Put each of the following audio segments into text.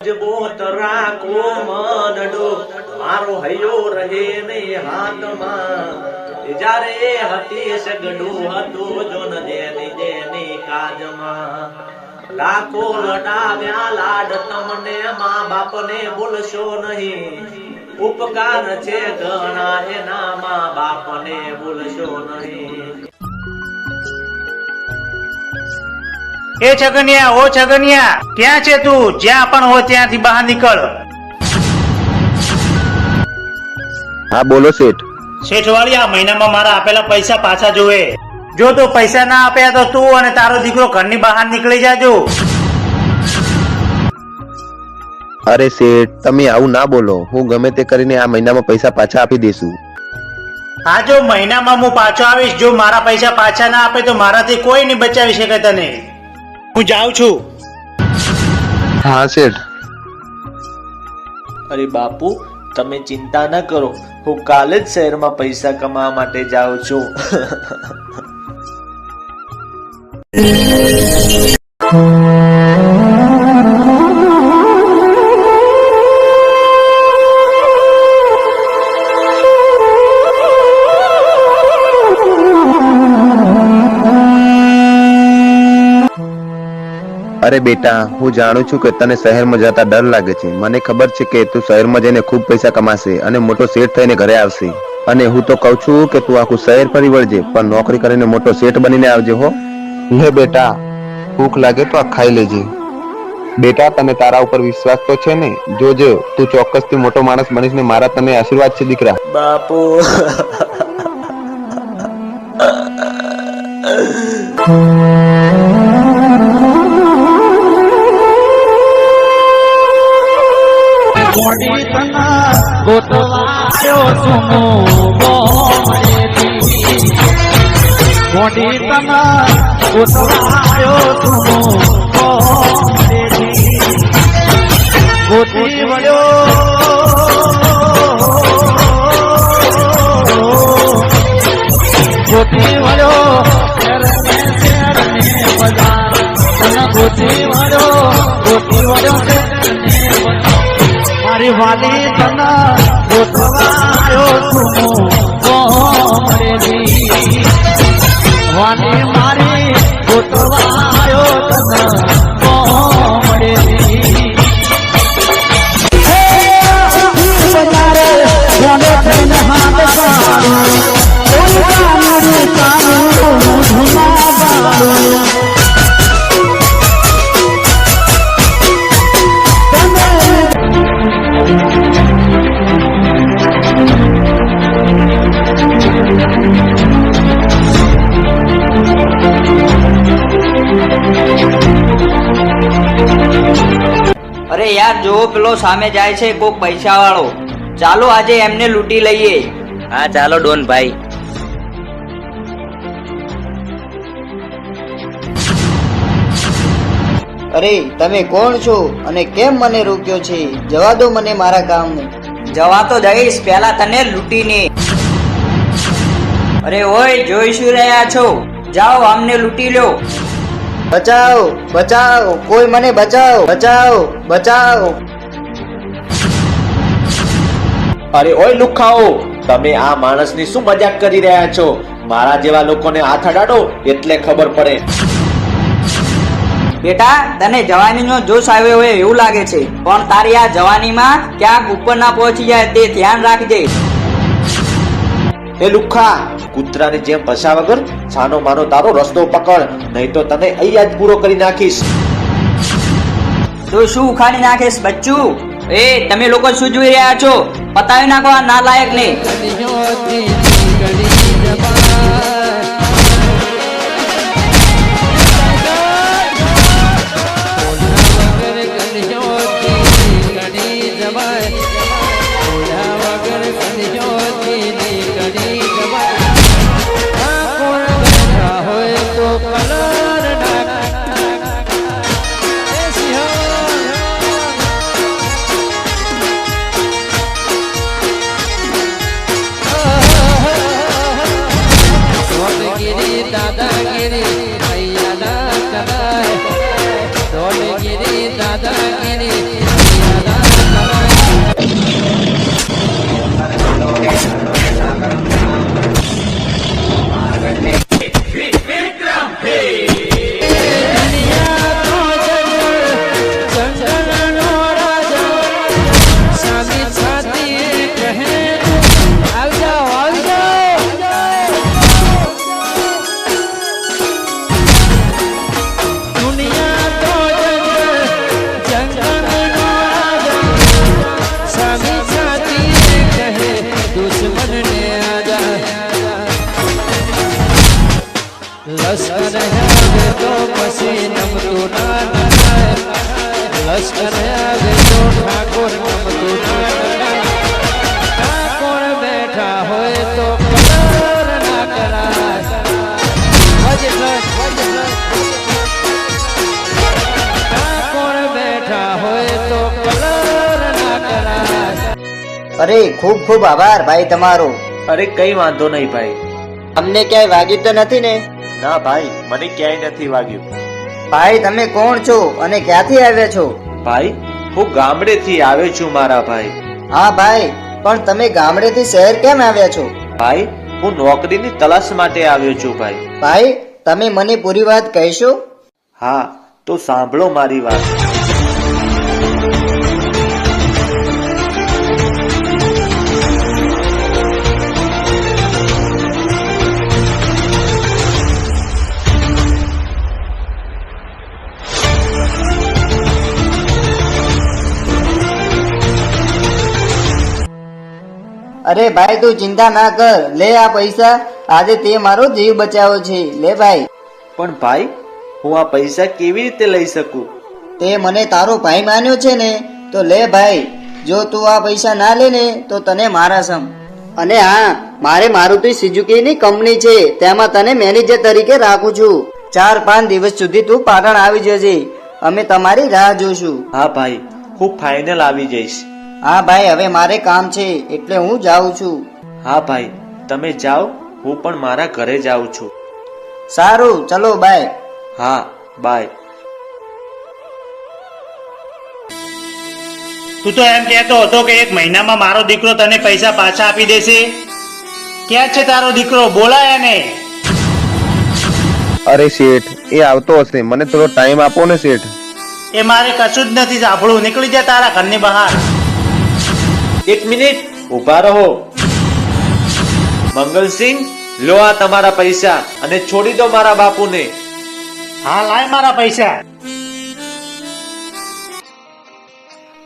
મજબૂત રાખો મનડો મારો હૈયો રહે ને હાથમાં જ્યારે હતી સગડું હતું જોન જેની જેની કાજમાં લાખો લડાવ્યા લાડ તમને મા બાપને ભૂલશો નહીં ઉપકાર છે ઘણા એના મા બાપને ભૂલશો નહીં. એ છગનિયા, ઓ છગનિયા, ક્યાં છે તું? જ્યાં પણ હો ત્યાંથી બહાર નીકળ. હા બોલો શેઠ. શેઠ વાળી, આ મહિનામાં મારા આપેલા પૈસા પાછા જોવે. જો તો પૈસા ના આપ્યા તો તું અને તારો દીકરો ઘરની બહાર નીકળી જાજો. અરે શેઠ, તમે આવું ના બોલો. હું ગમે તે કરીને આ મહિનામાં પૈસા પાછા આપી દઈશું. હા, જો મહિનામાં હું પાછો આવીશ. જો મારા પૈસા પાછા ના આપે તો મારાથી કોઈ નહીં બચાવી શકે તને. હું જાઉં છું. હા શેઠ. અરે બાપુ, તમે ચિંતા ન કરો, હું કાલે જ શહેરમાં પૈસા કમાવા માટે જાઉં છું. અરે બેટા, હું જાણું છું કે તને શહેરમાં જતા ડર લાગે છે. મને ખબર છે કે તું શહેરમાં જઈને ખૂબ પૈસા કમાશે અને મોટો શેઠ થઈને ઘરે આવશે. અને હું તો કહું છું કે તું આખું શહેર ફરી વળજે, પણ નોકરી કરીને મોટો શેઠ બનીને આવજે હો. લે બેટા, ભૂખ લાગે તો આ ખાઈ લેજે. બેટા, તને તારા ઉપર વિશ્વાસ તો છે ને? જોજે, તું ચોક્કસથી મોટો માણસ બનીશ ને મારા તને આશીર્વાદ છે દીકરા. બાપુ, મોટી તના ગોતવાયો સુમો મોડેથી મોટી તના ગોતવાયો સુમો મોડેથી ગોતી વળ્યો ગોતી વળ્યો શેરને બજાર ગોતી વળ્યો મારી વાલી તના ગોતવાયો સુમો મોડેથી વાલી મારી ગોતવાયો તના મોડેથી અરે યાર, જો પેલો સામે જાય છે કોક પૈસા વાળો. ચાલો આજે એમને લૂંટી લઈએ. હા ચાલો ડોન ભાઈ. અરે તમે કોણ છો અને કેમ મને રોક્યો છે? જવા દો મને મારા કામ. જવા તો જઈશ, પહેલા તને લૂંટીને. અરે ઓય, જોઈ શું રહ્યા છો? જાઓ, અમને લૂંટી લો. બચાવો બચાવો, કોઈ મને બચાવો, બચાવો બચાવો. અરે ઓય લુખાઓ, તમે આ માણસની શું મજાક કરી રહ્યા છો? મારા જેવા લોકોને હાથ અડાડો એટલે ખબર પડે. બેટા, તને જવાનીનો જોશ આવ્યો હોય એવું લાગે છે, પણ તારી આ જવાનીમાં ક્યાંક ઉપર ના પહોંચી જાય તે ધ્યાન રાખજે. એ લુખા, કૂતરાની જેમ પછા વગર છાનો માનો તારો રસ્તો પકડ, નહીં તો તને અહીંયા જ પૂરો કરી નાખીશ. તો શું ઉખાડી નાખીશ બચ્ચું? એ તમે લોકો શું જોઈ રહ્યા છો? પતાવી નાખો આ નાલાયક ને. અરે ખૂબ ખૂબ આભાર ભાઈ તમારો. અરે કઈ વાંધો નહીં ભાઈ. અમને ક્યાંય વાગ્યું તો નથી ને? ના ભાઈ, મને ક્યાંય નથી વાગ્યું. ભાઈ તમે કોણ છો અને ક્યાંથી આવ્યા છો? ભાઈ, હું ગામડેથી આવ્યો છું મારા ભાઈ. હા ભાઈ, પણ તમે ગામડેથી શહેર કેમ આવ્યા છો? ભાઈ, હું નોકરીની તલાશ માટે આવ્યો છું ભાઈ. ભાઈ તમે મને પૂરી વાત કહેશો? હા, તો સાંભળો મારી વાત. અરે ભાઈ તું ચિંતા ના કર, લે આ પૈસા. આજે તે મારો જીવ બચાવ્યો છે, લે ભાઈ. પણ ભાઈ, હું આ પૈસા કેવી રીતે લઈ શકું? તે મને તારો ભાઈ માન્યો છે ને, તો લે ભાઈ. જો તું આ પૈસા ના લે ને તો તને મારા સમ. અને હા, મારે મારુતિ સુઝુકીની કંપની છે, તેમાં તને મેનેજર તરીકે રાખું છું. 4-5 દિવસ સુધી તું પાટણ આવી જજે, અમે તમારી રાહ જોશું. હા ભાઈ, હું ફાઇનલ આવી જઈશ. હા ભાઈ, હવે મારે કામ છે એટલે હું જાઉં છું. હા ભાઈ, તમે જાઓ, હું પણ મારા ઘરે જાઉં છું. સારું, ચલો બાય. હા, બાય. તું તો એમ કહેતો હતો કે 1 મહિનામાં મારો દીકરો તને પૈસા પાછા આપી દેશે. ક્યાં છે તારો દીકરો? બોલાય એને. અરે શેઠ, એ આવતો હશે, મને થોડો ટાઈમ આપો ને શેઠ. એ મારે કશું જ નથી સાંભળવું. નીકળી જા તારા ઘરની બહાર. 1 મિનિટ ઉભા રહો. મંગલસિંહ, લો આ તમારા પૈસા અને છોડી દો મારા બાપુને. હા, લાય મારા પૈસા.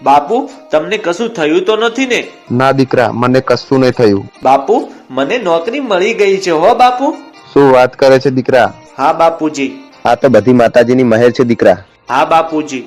બાપુ, તમને કશું થયું તો નથી ને? ના દીકરા, મને કશું નહીં થયું. બાપુ, મને નોકરી મળી ગઈ છે હો બાપુ. શું વાત કરે છે દીકરા? હા બાપુજી. આ તો બધી માતાજીની મહેર છે દીકરા. હા બાપુજી.